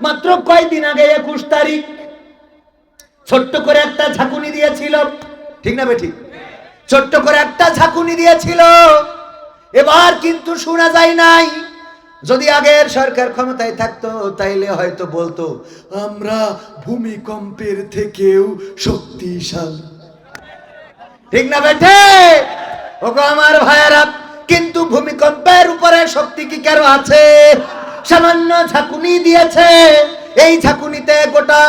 মাত্র কয়দিন আগে 21 তারিখ ছোট্ট করে একটা ঝাঁকুনি দিয়েছিল, ঠিক না বেঠিক? ছোট্ট করে একটা ঝাঁকুনি দিয়েছিল, এবার কিন্তু শোনা যায় নাই। যদি আগের সরকার ক্ষমতায় থাকতো তাইলে হয়তো বলতো আমরা ভূমিকম্পের থেকেও শক্তিশালী, ঠিক না বেঠে? ওগো আমার ভাইয়েরা, কিন্তু ভূমিকম্পের উপরে শক্তি কি কারো আছে? সামান্য ঝাঁকুনি দিয়েছে, এই ঝাঁকুনিতে গোটা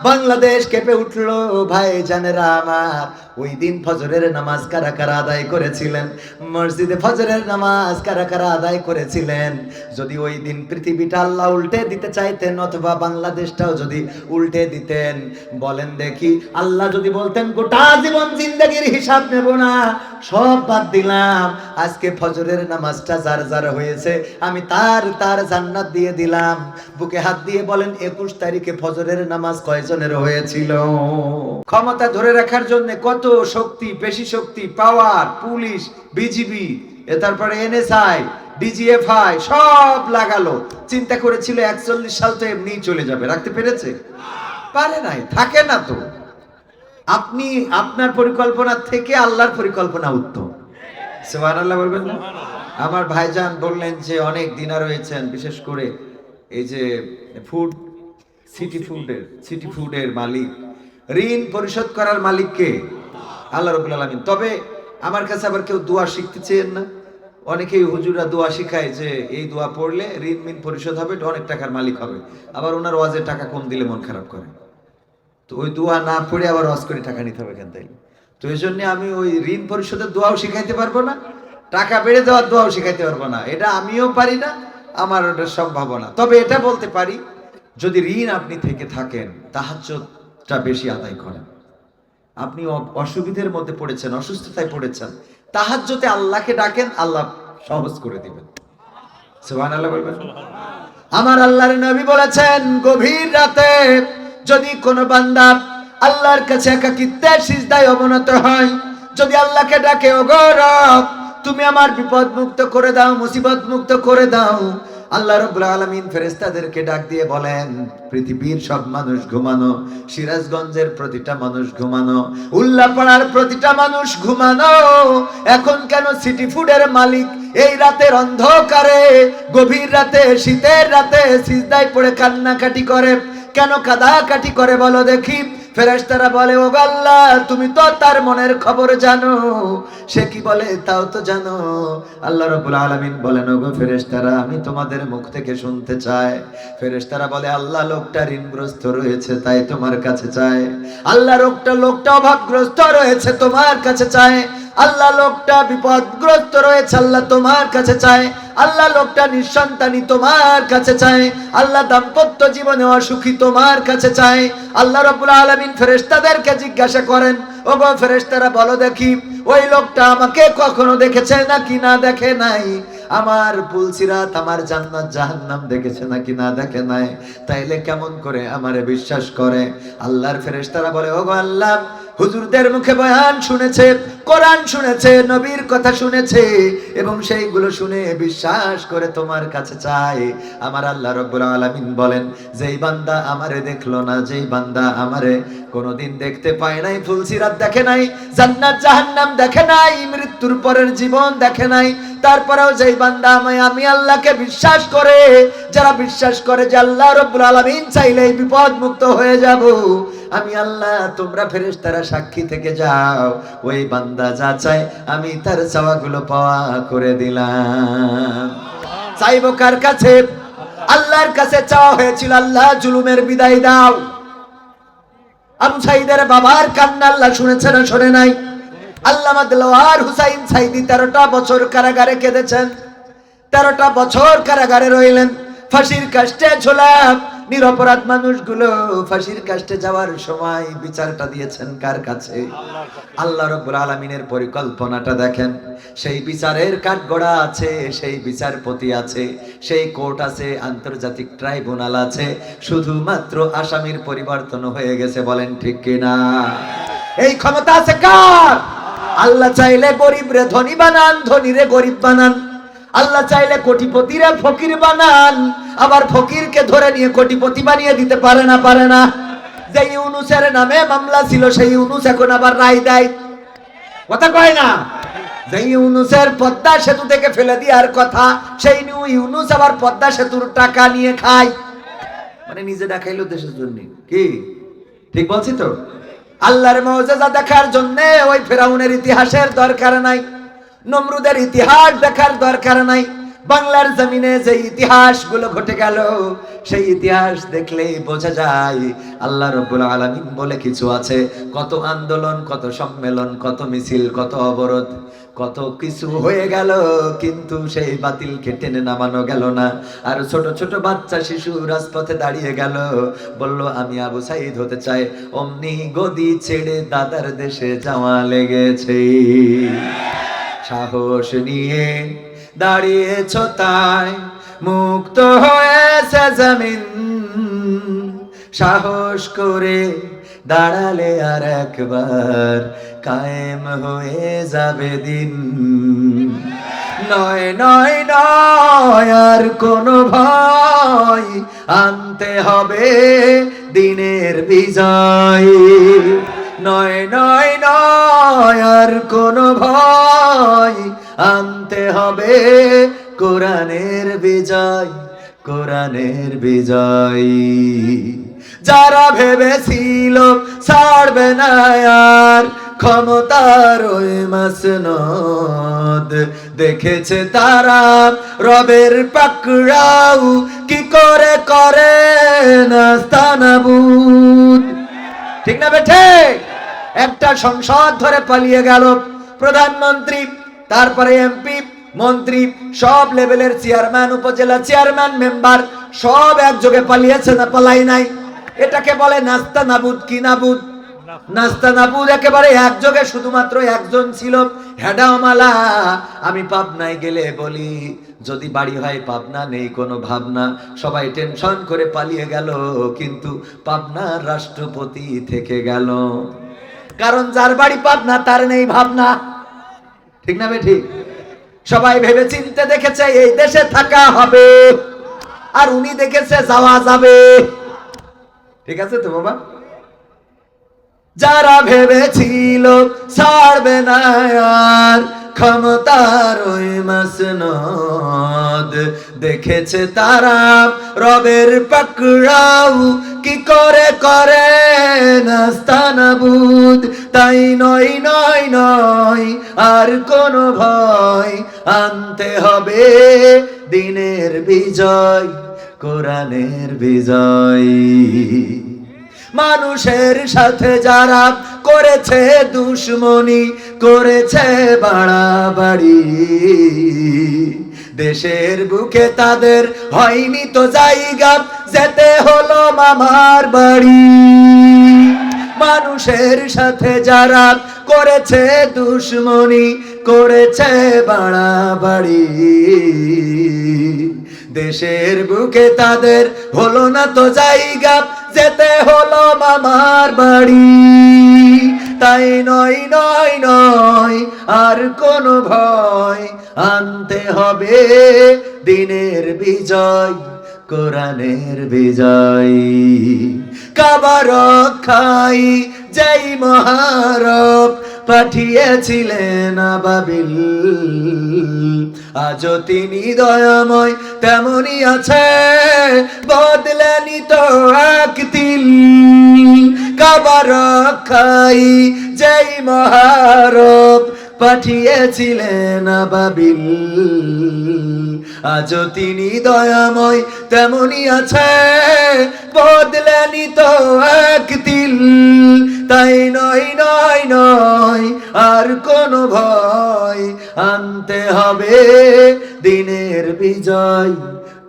বাংলাদেশ কেঁপে উঠলো। ভাই জানেরা আমার, ওই দিন ফজরের নামাজ কারা কারা আদায় করেছিলেন? মসজিদে ফজরের নামাজ কারা কারা আদায় করেছিলেন? যদি ওই দিন পৃথিবীটা আল্লাহ উল্টে দিতে চাইতেন, অথবা বাংলাদেশটাও যদি উল্টে দিতেন, বলেন দেখি, আল্লাহ যদি বলতেন গোটা জীবন জিন্দেগির হিসাব নেব না, সব বাদ দিলাম, আজকে ফজরের নামাজটা যার যার হয়েছে আমি তার জান্নাত দিয়ে দিলাম, বুকে হাত দিয়ে বলেন 21 তারিখে ফজরের নামাজ কয়জনের হয়েছিল? ক্ষমতা ধরে রাখার জন্য কত শক্তি, পেশি শক্তি, পাওয়ার, পুলিশ, বিজিবি, তারপরে এনএসআই, ডিজিএফআই সব লাগালো। চিন্তা করেছিল 41 সাল তো এমনিই চলে যাবে, রাখতে পেরেছে? পারে নাই, থাকে না তো। আপনি আপনার পরিকল্পনা থেকে আল্লাহর পরিকল্পনা উত্তম। সুবহানাল্লাহ বলবেন না? আমার ভাইজান বললেন যে অনেক দিনা রয়েছেন, বিশেষ করে এই যে সিটি ফুডের মালিক, ঋণ পরিশোধ করার মালিক কে? আল্লাহ রাব্বুল আলামিন। তবে আমার কাছে আবার কেউ দোয়া শিখতে চেয়েন না? অনেকেই হুজুররা দোয়া শিখায় যে এই দোয়া পড়লে ঋণ মিন পরিশোধ হবে, অনেক টাকার মালিক হবে। আবার ওনার ওয়াজের টাকা কম দিলে মন খারাপ করে। তো ওই দোয়া না পড়ে আবার ওয়াজ করে টাকা নিতে হবে কেন তাইলে? তো এই জন্য আমি ওই ঋণ পরিশোধের দোয়াও শিখাইতে পারবো না, টাকা বেড়ে দেওয়ার দোয়াও শিখাইতে পারবো না। এটা আমিও পারি না, আমার ওটা সম্ভাবনা। তবে এটা বলতে পারি, যদি ঋণ আপনি থেকে থাকেন, তাহাজ্জুদটা বেশি আদায় করেন। আপনি অসুবিধার মধ্যে পড়েছেন, অসুস্থতায় পড়েছেন, তাহাজ্জুদে আল্লাহকে ডাকেন, আল্লাহ সহজ করে দিবেন। সুবহানাল্লাহ বলবেন। আমার আল্লাহর নবী বলেছেন, গভীর রাতে যদি কোনো বান্দা আল্লাহর কাছে একাকিত্বে সিজদায় অবনত হয়, যদি আল্লাহকে ডাকে, ওগো রব তুমি আমার বিপদ মুক্ত করে দাও, মুসিবত মুক্ত করে দাও, আল্লাহ রাব্বুল আলামিন ফেরেশতাদেরকে ডাক দিয়ে বলেন, পৃথিবীর সব মানুষ ঘুমানো, সিরাজগঞ্জের প্রতিটা মানুষ ঘুমানো, উল্লাপাড়ার প্রতিটা মানুষ ঘুমানো, এখন কেন সিটি ফুডের মালিক এই রাতের অন্ধকারে, গভীর রাতে, শীতের রাতে সিজদায় পড়ে কান্নাকাটি করে? কেন কাঁদাকাটি করে বলো দেখি? ফেরেশতারা বলে, ও আল্লাহ তুমি তো তার মনের খবর জানো, সে কি বলে তাও তো জানো। আল্লাহ রাব্বুল আলামিন বলেন, ওগো ফেরেশতারা আমি তোমাদের মুখ থেকে শুনতে চাই। ফেরেশতারা বলে, আল্লাহ লোকটা ঋণগ্রস্ত রয়েছে তাই তোমার কাছে চায়। আল্লাহ লোকটা অভাবগ্রস্ত রয়েছে তোমার কাছে চায়। আল্লাহ লোকটা বিপদগ্রস্ত রয়েছে, আল্লাহ তোমার কাছে চায়। আল্লাহ লোকটা নিঃসন্তানী তোমার কাছে চায়। আল্লাহ দাম্পত্য জীবনে অসুখী তোমার কাছে চায়। আল্লাহ রাব্বুল আলামিন ফেরেশতাদেরকে জিজ্ঞাসা করেন, ওগো ফেরেশতারা বলো দেখি, ওই লোকটা আমাকে কখনো দেখেছে নাকি না দেখে নাই? আমার পুলসিরাত, আমার জান্নাত জাহান্নাম দেখেছে নাকি না দেখে নাই? তাইলে কেমন করে আমারে বিশ্বাস করে? আল্লাহর ফেরেশতারা বলে, ওগো আল্লাহ হুজুরদের মুখে বয়ান শুনেছে, কোরআন শুনেছে, নবীর কথা শুনেছে, এবং সেইগুলো শুনে বিশ্বাস করে তোমার কাছে চায়। আমার আল্লাহ রাব্বুল আলামিন বলেন, যেই বান্দা আমারে দেখলো না, যেই বান্দা আমারে কোনোদিন দেখতে পায় নাই, ফুলসিরাত দেখে নাই, জান্নাত জাহান্নাম দেখে নাই, মৃত্যুর পরের জীবন দেখে নাই, তারপরেও যেই বান্দা আমি আল্লাহকে বিশ্বাস করে, যারা বিশ্বাস করে যে আল্লাহ রাব্বুল আলামিন চাইলেই বিপদ মুক্ত হয়ে যাব, আমি আল্লাহ, তোমরা ফেরেশতারা সাক্ষী থেকে যাও, ওই বান্দা যা চায় আমি তার চাওয়াগুলো পাওয়া করে দিলাম। চাইবো কার কাছে? আল্লাহর কাছে চাওয়া হয়েছিল, আল্লাহ জুলুমের বিদায় দাও। আবু সাইদের বাবার কান্না আল্লাহ শুনেছে না শোনে নাই? আল্লামা দেলোয়ার হুসাইন সাইদি 13টা বছর কারাগারে কেঁদেছেন, 13টা বছর কারাগারে রইলেন, ফাঁসির কাস্টে ঝোলা। নিরপরাধ মানুষগুলো ফাঁসির কাস্টে যাওয়ার সময় বিচারটা দিয়েছেন কার কাছে? আল্লাহ রাব্বুল আলামিনের পরিকল্পনাটা দেখেন। সেই বিচারের কাঠগড়া আছে, সেই বিচারপতি আছে, সেই কোর্ট আছে, আন্তর্জাতিক ট্রাইব্যুনাল আছে, শুধুমাত্র আসামির পরিবর্তন হয়ে গেছে। বলেন ঠিক কিনা? এই ক্ষমতা আছে কার? আল্লাহ চাইলে গরিবরে ধনী বানান, ধনীরে গরিব বানান। আল্লাহ চাইলে কোটিপতিরে ফকির বানান। আবার ফকিরকে ধরে নিয়ে কোটিপতি বানিয়ে দিতে পারে না? পারে না? যে ইউনূসের নামে মামলা ছিল সেই ইউনূস এখন আবার রায় দেয়, কথা কয় না? যে ইউনূসের পদ্মা সেতু থেকে ফেলে দেওয়ার কথা সেই ইউনূস আবার পদ্মা সেতুর টাকা নিয়ে খায়, মানে নিজে দেখাইলো দেশের জন্য। কি ঠিক বলছি তো? আল্লাহর মুজিজা দেখার জন্য ওই ফেরাউনের ইতিহাসের দরকার নাই, নমরুদের ইতিহাস দেখার দরকার নাই। বাংলার জমিনে যে ইতিহাস গুলো ঘটে গেল সেই ইতিহাস দেখলেই বোঝা যায় আল্লাহ রাব্বুল আলামিন বলে কিছু আছে। কত আন্দোলন, কত সম্মেলন, কত মিছিল, কত অবরোধ, কত কিছু হয়ে গেল, কিন্তু সেই বাতিলকে টেনে নামানো গেল না। আর ছোট ছোট বাচ্চা শিশু রাজপথে দাঁড়িয়ে গেল, বলল আমি আবু সাইদ হতে চাই। অমনি গদি ছেড়ে দাদার দেশে যাওয়া লেগেছে। সাহস নিয়ে দাঁড়িয়েছ তাই মুক্ত হয়েছে জমিন, সাহস করে দাঁড়ালে আর একবার কায়েম হয়ে যাবে দিন। নয় নয় নয় আর কোনো ভয়, আনতে হবে দিনের বিজয়। নয় নয় নয় আর কোনো ভয়, আনতে হবে কোরআনের বিজয়, কোরআনের বিজয়। যারা ভেবেছিল ছাড়বে না আর ক্ষমতার ওই মাসনদ, দেখেছে তারা রবের পাকড়াও কি করে করে নাস্তানাবুদ। ঠিক না বেঠে? একটা সংসদ ধরে পালিয়ে গেল প্রধানমন্ত্রী, তারপরে এমপি, মন্ত্রী, সব লেভেলের চেয়ারম্যান, উপজেলা চেয়ারম্যান, মেম্বার সব একযোগে পালিয়েছে না পালাই নাই? এটাকে বলে নাস্তানাবুদ। কি নাবুদ? নাস্তানাবুদ। একেবারে একযোগে শুধুমাত্র একজন ছিল, হেডামালা। আমি পাবনায় গেলে বলি যদি বাড়ি হয় পাবনা, নেই কোনো ভাবনা, সবাই টেনশন করে পালিয়ে গেল, কিন্তু পাবনার রাষ্ট্রপতি থেকে গেল। কারণ যার বাড়ি পাবনা তার নেই ভাবনা। ঠিক না বেঠিক? সবাই ভেবে চিন্তে দেখেছে এই দেশে থাকা হবে, আর উনি দেখেছে যাওয়া যাবে। ঠিক আছে তো বাবা? যারা ভেবেছিল ছাড়বে না আর ক্ষমতার ওই মাসনদ, দেখেছে তারা রবের পাকড়াও কি করে করে নাস্তানাবুদ। তাই নয় নয় নয় আর কোনো ভয়, আনতে হবে দিনের বিজয়, কোরআনের বিজয়। মানুষের সাথে যারা করেছে দুশ্মনী, করেছে বাড়াবাড়ি, দেশের বুকে তাদের হয়নি তো জায়গা, যেতে হলো মামার বাড়ি। মানুষের সাথে যারা করেছে দুশ্মনী, করেছে বাড়াবাড়ি, দেশের বুকে তাদের হলো না তো জায়গা, যেতে হলো মামার বাড়ি। তাই নয় নয় নয় আর কোনো ভয়, আনতে হবে দিনের বিজয়, কোরআনের বিজয়। কাবা রক্ষাই যেই মহারব পাঠিয়েছিলেন আবাবিল, আজও তিনি দয়াময় তেমনি আছে, বদলেনি তো এক তিল। কাবা রক্ষাই যেই মহারব পাঠিয়েছিলেন আবাবিল, আজও তিনি দয়াময় তেমনি আছে, বদলেনি তো এক তিল। তাই নয় নয় নয় আর কোনো ভয়, আনতে হবে দিনের বিজয়,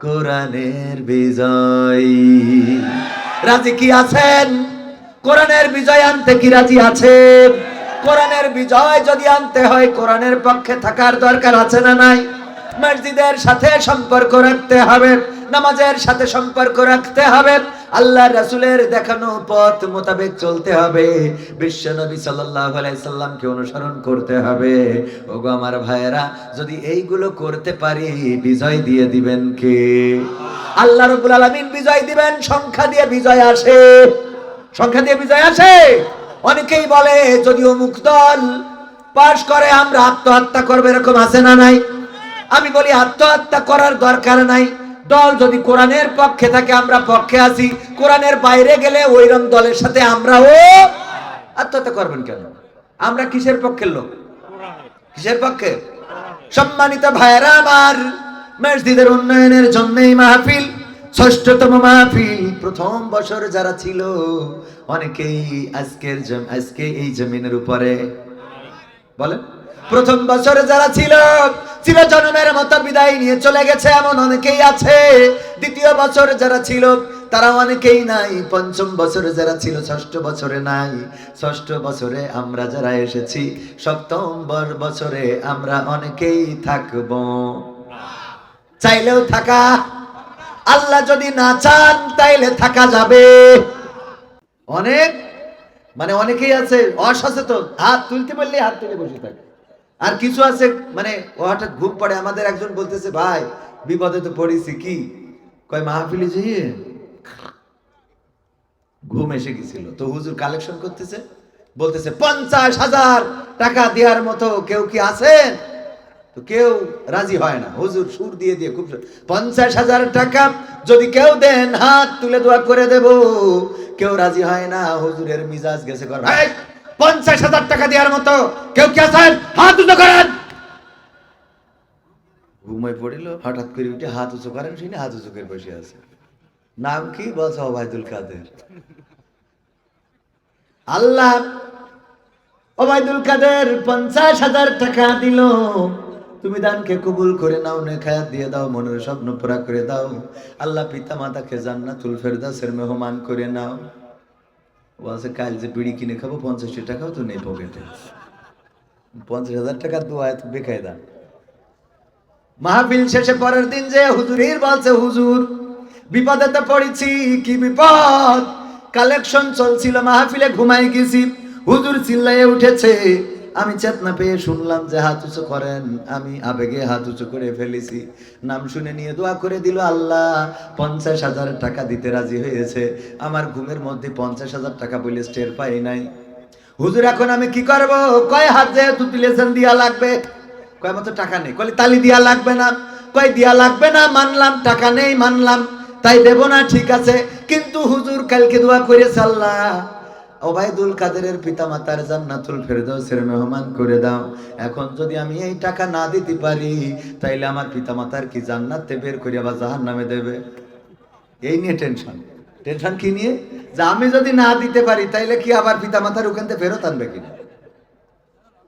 কোরআনের বিজয়। রাজি কি আছেন? কোরআনের বিজয় আনতে কি রাজি আছেন? কোরআনের বিজয় যদি আনতে হয় কোরআনের পক্ষে থাকার দরকার আছে না নাই? মসজিদের সাথে সম্পর্ক রাখতে হবে, নামাজের সাথে সম্পর্ক রাখতে হবে, আল্লাহ রাসূলের দেখানো পথ মোতাবেক চলতে হবে, বিশ্ব নবী সাল্লাল্লাহু আলাইহি সাল্লামকে অনুসরণ করতে হবে। ওগো আমার ভাইয়েরা, যদি এইগুলো করতে পারি বিজয় দিয়ে দিবেন কে? আল্লাহ রাব্বুল আলামিন বিজয় দিবেন। সংখ্যা দিয়ে বিজয় আসে, সংখ্যা দিয়ে বিজয় আসে। অনেকেই বলে যদি অমুক দল পাশ করে আমরা আত্মহত্যা করবো, এরকম আছে না নাই? আমি বলি আত্মহত্যা করার দরকার নাই। দল যদি কোরআনের পক্ষে থাকে আমরা পক্ষে আছি, কোরআনের বাইরে গেলে ওইরকম দলের সাথে আমরাও আত্মহত্যা করবেন কেন? আমরা কিসের পক্ষের লোক? কিসের পক্ষে? সম্মানিত ভাইরা আমার, মসজিদের উন্নয়নের জন্য এই মাহফিল, ষষ্ঠতম মাহফিল। প্রথম বছর যারা ছিল অনেকেই আজকে এই জমিনের উপরে বলেন, প্রথম বছরে যারা ছিল চিরজন্মের মতো বিদায় নিয়ে চলে গেছে এমন অনেকেই আছে। দ্বিতীয় বছর যারা ছিল তারা অনেকেই নাই। পঞ্চম বছরে যারা ছিল ষষ্ঠ বছরে নাই। ষষ্ঠ বছরে আমরা যারা এসেছি, সপ্তম বছরে আমরা অনেকেই থাকব। চাইলেও থাকা, আল্লাহ যদি না চান তাইলে থাকা যাবে। অনেকেই আছে অসচেতন, হাত তুলতে বললে হাত তুলে বসে থাকে। আর কিছু আছে ও হঠাৎ ঘুম পড়ে। আমাদের একজন বলতেছে, ভাই বিপদে তো পড়েছি। কি কয়? মাহফিলে যেয়ে ঘুম এসে গেছিল, তো হুজুর কালেকশন করতেছে, বলতেছে 50,000 টাকা দেওয়ার মতো কেউ কি আছেন? তো কেউ রাজি হয় না। হুজুর সুর দিয়ে খুব 50,000 টাকা যদি কেউ দেন হাত তুলে দোয়া করে দেব। কেউ রাজি হয় না। হুজুরের মিজাজ গেছে কর, 50,000 টাকা দেওয়ার মতো কেউ কি আছেন? হাত উঁচু করেন। ঘুমায় পড়িল, হঠাৎ করে উঠে হাত উঁচু করেন, শুনে হাত উঁচু করে বসে আছে। নাম কি? বলছে ওবায়দুল কাদের। আল্লাহ ওবায়দুল কাদের 50,000 টাকা দিল। তুমি দানকে কবুল করে নাও, নেখায়াত দিয়ে দাও, মনের স্বপ্ন পুরা করে দাও। আল্লাহ পিতা মাতাকে জান্নাতুল ফেরদাউসের মেহমান করে নাও। বলছে কাল যে বিড়ি কিনে খাবো 50 টাকাও তো নেই পকেটে। 50,000 টাকা দোয়া তো বেকায়দা। মাহফিল শেষে পরের দিন যে হুজুরের বলছে, হুজুর বিপদে তো পড়েছি। কি বিপদ? কালেকশন চলছিল, মাহফিলে ঘুমাই গেছি। হুজুর চিল্লাইয়ে উঠেছে, আমি চেতনা পেয়ে শুনলাম যে হাত উঁচু করেন। আমি আবেগে হাত উঁচু করে ফেলেছি। নাম শুনে নিয়ে দোয়া করে দিল, আল্লাহ 50,000 টাকা দিতে রাজি হয়েছে। আমার ঘুমের মধ্যে 50,000 টাকা বলে টের পাই নাই। হুজুর এখন আমি কি করব? কয় হাত যেহেতু তুলেছেন দিয়া লাগবে। কয় মতো টাকা নেই। কয় তালি দিয়া লাগবে না। কয় দিয়া লাগবে না, মানলাম টাকা নেই, মানলাম, তাই দেব না, ঠিক আছে। কিন্তু হুজুর কালকে দোয়া করেছে, আল্লাহ ওবায়দুল কাদেরের পিতামাতার জান্নাতুল ফেরদাউসের মেহমান করে দাও। এখন যদি আমি এই টাকা না দিতে পারি তাইলে আমার পিতামাতার কি জান্নাতে বের করে আবার জাহান্নামে দেবে। এই নিয়ে টেনশন কি নিয়ে? যে আমি যদি না দিতে পারি তাইলে কি আবার পিতামাতার ওখান থেকে ফেরত আনবে কিনা।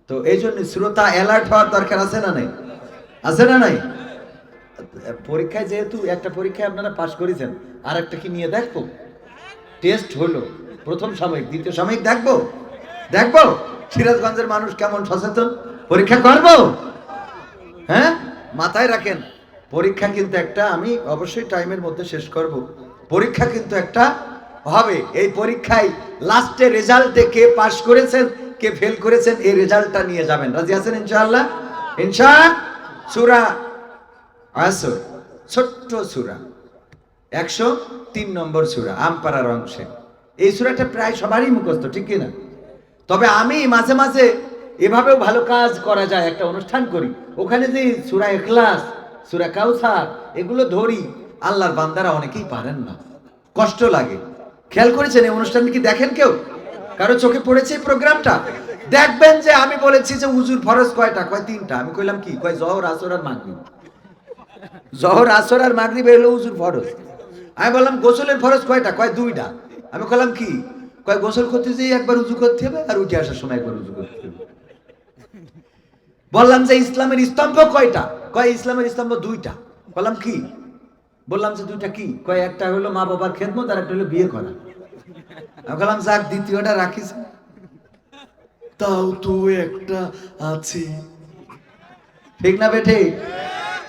তো এই জন্য শ্রোতা অ্যালার্ট হওয়ার দরকার আছে না নাই? আছে না নাই? পরীক্ষায় যেহেতু একটা পরীক্ষায় আপনারা পাশ করেছেন, আর একটা কি নিয়ে দেখবো? টেস্ট হলো প্রথম সাময়িক, দ্বিতীয় সাময়িক দেখবো সিরাজগঞ্জের মানুষ কেমন সচেতন। পরীক্ষা করবো, হ্যাঁ মাথায় রাখেন। পরীক্ষা কিন্তু একটা, আমি অবশ্যই টাইমের মধ্যে শেষ করব। পরীক্ষা কিন্তু একটা হবে। এই পরীক্ষায় লাস্টে রেজাল্টে কে পাশ করেছেন কে ফেল করেছেন এই রেজাল্টটা নিয়ে যাবেন। রাজি আছেন ইনশাআল্লাহ? সূরা আসর, ছোট্ট সূরা, 103 নম্বর সূরা, আমপারার অংশে। এই সূরাটা প্রায় সবারই মুখস্থ, ঠিক কিনা? তবে আমি মাঝে মাঝে এভাবেও ভালো কাজ করা যায়, একটা অনুষ্ঠান করি, ওখানে যে সূরা ইখলাস, সূরা কাউসার এগুলো ধরি। আল্লাহর বান্দারা অনেকেই পারেন না, কষ্ট লাগে। খেয়াল করেছেন এই অনুষ্ঠানটি কি দেখেন কেউ? কারো চোখে পড়েছে এই প্রোগ্রামটা? দেখবেন যে আমি বলেছি যে হুজুর ফরজ কয়টা? কয় 3টা। আমি কইলাম কি? কয় জোহর আসর আর মাগরিব। জোহর আসর আর মাগরিব হলো হুজুর ফরজ। আমি বললাম গোসলের ফরজ কয়টা? কয় 2টা। আমি কইলাম কি? কয় গোসল করতে যেয়ে একবার উযু করতে হবে আর উঠে আসার সময় একবার উযু করতে হবে। বললাম যে ইসলামের স্তম্ভ কয়টা? কয় ইসলামের স্তম্ভ 2টা। বললাম কি? বললাম যে 2টা কি? কয় একটা হলো মা বাবার খেদমত আর একটা হলো বিয়ে করা। আমি বললাম যাক দ্বিতীয়টা রাখিস। তাও তো একটা আছে, ঠিক না বেঠে?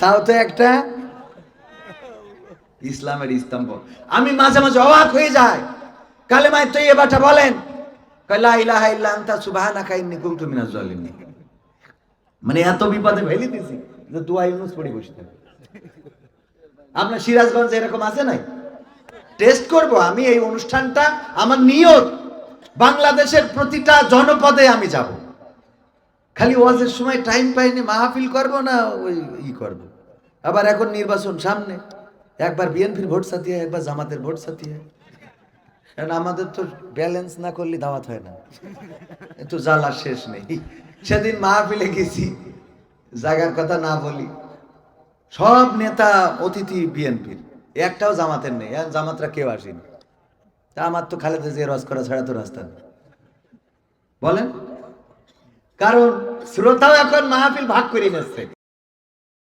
তাও তো একটা। ইসলামের স্তম্ভ। আমি মাঝে মাঝে অবাক হয়ে যাই, কালেমায়ে তৈয়বাটা বলেন, লা ইলাহা ইল্লা আনতা সুবহানাকা ইন্নী কুনতু মিনাজ জালিমিন। মানে এত বিপদে ফেলে দিছি যে দোয়া ইউনুস পড়ে বসে থাকে। আপনার সিরাজগঞ্জে এরকম আছে নাই? টেস্ট করব আমি এই অনুষ্ঠানটা, আমার নিয়ত বাংলাদেশের প্রতিটা জনপদে আমি যাব। খালি ওয়াজের সময় টাইম পাইনি, মাহফিল করব না ওই করব। আবার এখন নির্বাচন সামনে, একবার বিএনপির ভোট সাথী হয়, একবার জামাতের ভোট সাথী হয়। কারণ আমাদের তো ব্যালেন্স না করলে দাওয়াত হয় না, একটু জ্বালা শেষ নেই। সেদিন মাহফিলে গেছি, জায়গার কথা না বলি, সব নেতা অতিথি বিএনপির, একটাও জামাতের নেই। জামাতরা কেউ আসেনি। তা আমার তো খালেদা জিয়া রস করা ছাড়া তো রাস্তা নেই, বলেন। কারণ শ্রোতাও এখন মাহফিল ভাগ করে নিচ্ছে,